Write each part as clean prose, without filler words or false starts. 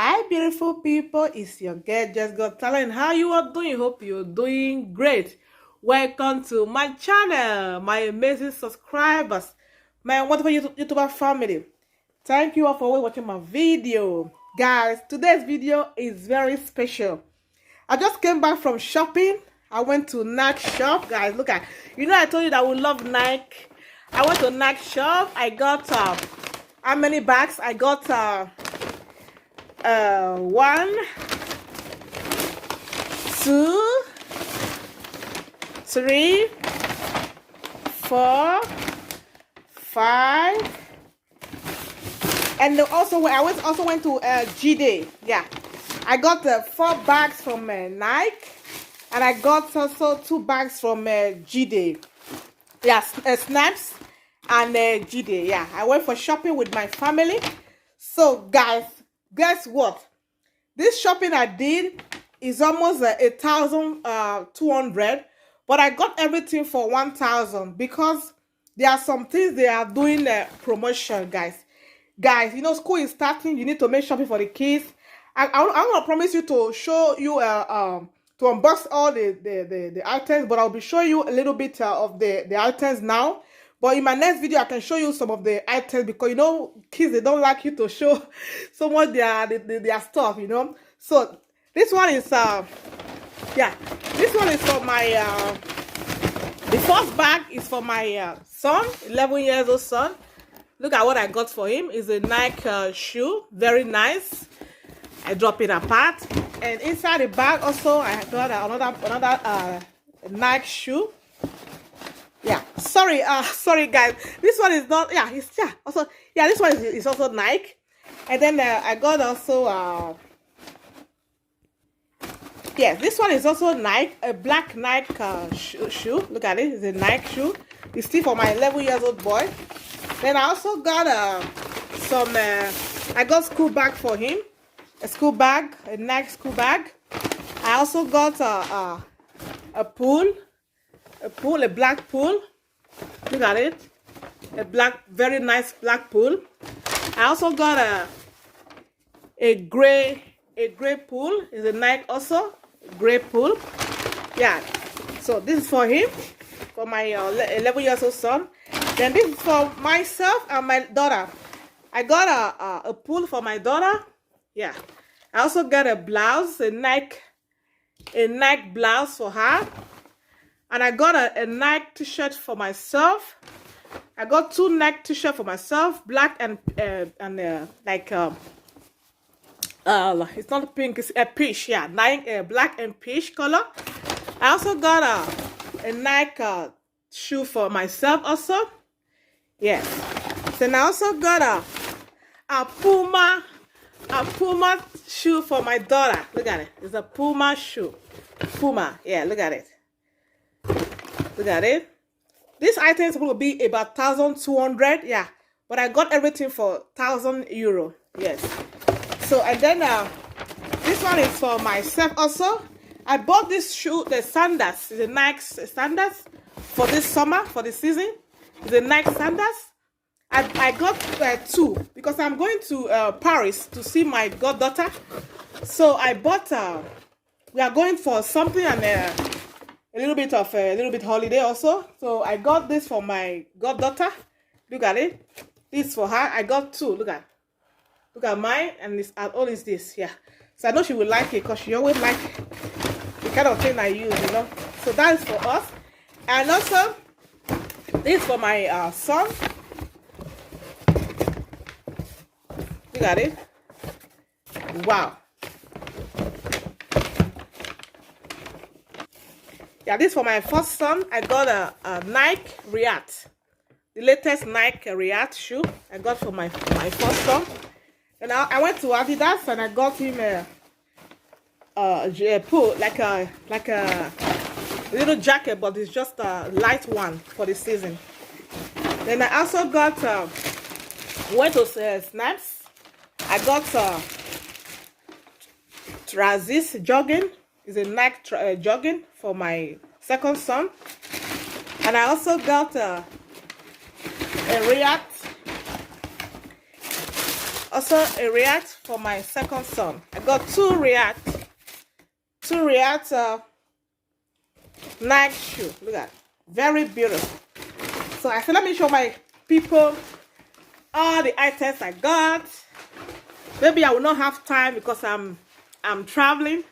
Hi, beautiful people. It's your girl, Just Got Talent. How you are doing? Hope you're doing great. Welcome to my channel, my amazing subscribers, my wonderful YouTuber family. Thank you all for watching my video. Guys, today's video is very special. I just came back from shopping. I went to Nike shop. Guys, look at, I told you that we love Nike. I went to Nike shop. I got, how many bags? I got, 1, 2, 3, 4, 5, and also I also went to G-Day. Yeah, I got 4 bags from Nike, and I got also 2 bags from G-Day. Yeah, Snaps and G-Day. Yeah, I went for shopping with my family. So guys, guess what? This shopping I did is almost 1,200, but I got everything for 1,000 because there are some things they are doing promotion, guys. Guys, school is starting. You need to make shopping for the kids. I'm gonna promise you to show you to unbox all the items, but I'll be showing you a little bit of the items now. But in my next video, I can show you some of the items because kids, they don't like you to show so much their stuff, So this one is this one is for my the first bag is for my son, 11 years old son. Look at what I got for him. It's a Nike shoe, very nice. I drop it apart, and inside the bag also I got another Nike shoe. Yeah, sorry guys, this one is not, this one is also Nike. And then I got also this one is also Nike, a black Nike shoe. Look at it, it's a Nike shoe. It's still for my 11 years old boy. Then I also got some I got school bag for him, a school bag, a Nike school bag. I also got a pool, a black pool. Look at it, a black, very nice black pool. I also got a gray pool. It's a Nike also, gray pool. Yeah, so this is for him, for my 11 years old son. Then this is for myself and my daughter. I got a pool for my daughter. Yeah, I also got a blouse, a Nike blouse for her. And I got a Nike t-shirt for myself. I got 2 Nike t-shirts for myself, black and like it's not pink, it's a peach. Yeah, Nike black and peach color. I also got a Nike shoe for myself also. Yes. Then I also got a Puma shoe for my daughter. Look at it. It's a Puma shoe. Puma. Yeah, look at it. Look at it. This item will be about 1,200. Yeah, but I got everything for €1,000. Yes. So, and then this one is for myself also. I bought this shoe, the sandals, the Nike sandals for this summer, for the season. The Nike sandals. I got 2 because I'm going to Paris to see my goddaughter. So I bought. We are going for something and a little bit holiday also. So I got this for my goddaughter. Look at it. This for her. I got 2. Look at mine, and this all is this. Yeah. So I know she will like it because she always like the kind of thing I use, So that is for us. And also this for my son. Look at it. Wow. Yeah, this for my first son. I got a Nike React, the latest Nike React shoe. I got for my first son. And I went to Adidas and I got him a like a little jacket, but it's just a light one for the season. Then I also got went to Snaps. I got Travis jogging. It's a Nike jogging for my second son. And I also got a React Also a React for my second son. I got two React Nike shoe. Look at that. Very beautiful. So I said, let me show my people all the items I got. Maybe I will not have time because I'm traveling.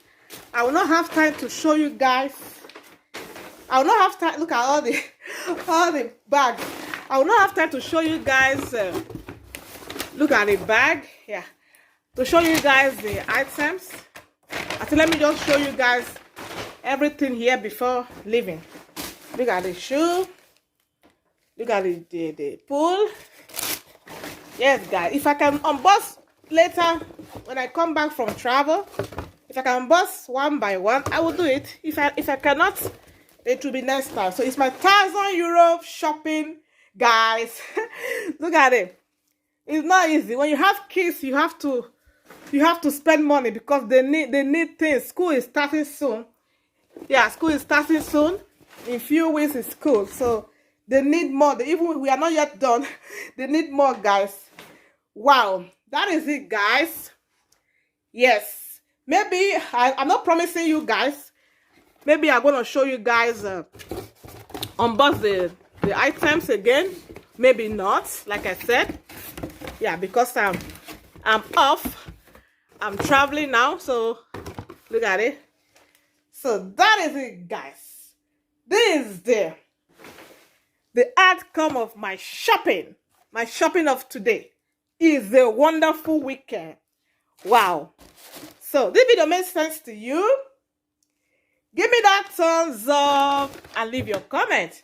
I will not have time to show you guys. I will not have time. Look at all the bags. I will not have time to show you guys. Look at the bag. Yeah, to show you guys the items. I said, let me just show you guys everything here before leaving. Look at the shoe. Look at the pool. Yes, guys. If I can unbox later when I come back from travel, if I can unbox one by one, I will do it. If I cannot, it will be next time. So it's my €1,000 shopping, guys. Look at it. It's not easy. When you have kids, you have to spend money because they need things. School is starting soon. Yeah, school is starting soon. In a few weeks is school, so they need more. Even we are not yet done. They need more, guys. Wow, that is it, guys. Yes, maybe I'm not promising you guys. Maybe I'm gonna show you guys unbox the items again. Maybe not, like I said. Yeah, because I'm off. I'm traveling now, so look at it. So that is it, guys. This is the outcome of my shopping. My shopping of today is a wonderful weekend. Wow. So this video makes sense to you. Give me that thumbs up and leave your comment.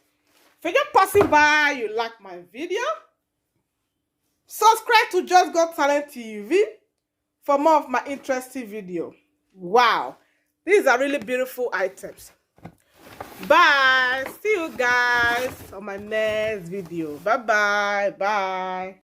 If you're passing by, you like my video, subscribe to Just Got Talent TV for more of my interesting video. Wow. These are really beautiful items. Bye. See you guys on my next video. Bye-bye. Bye.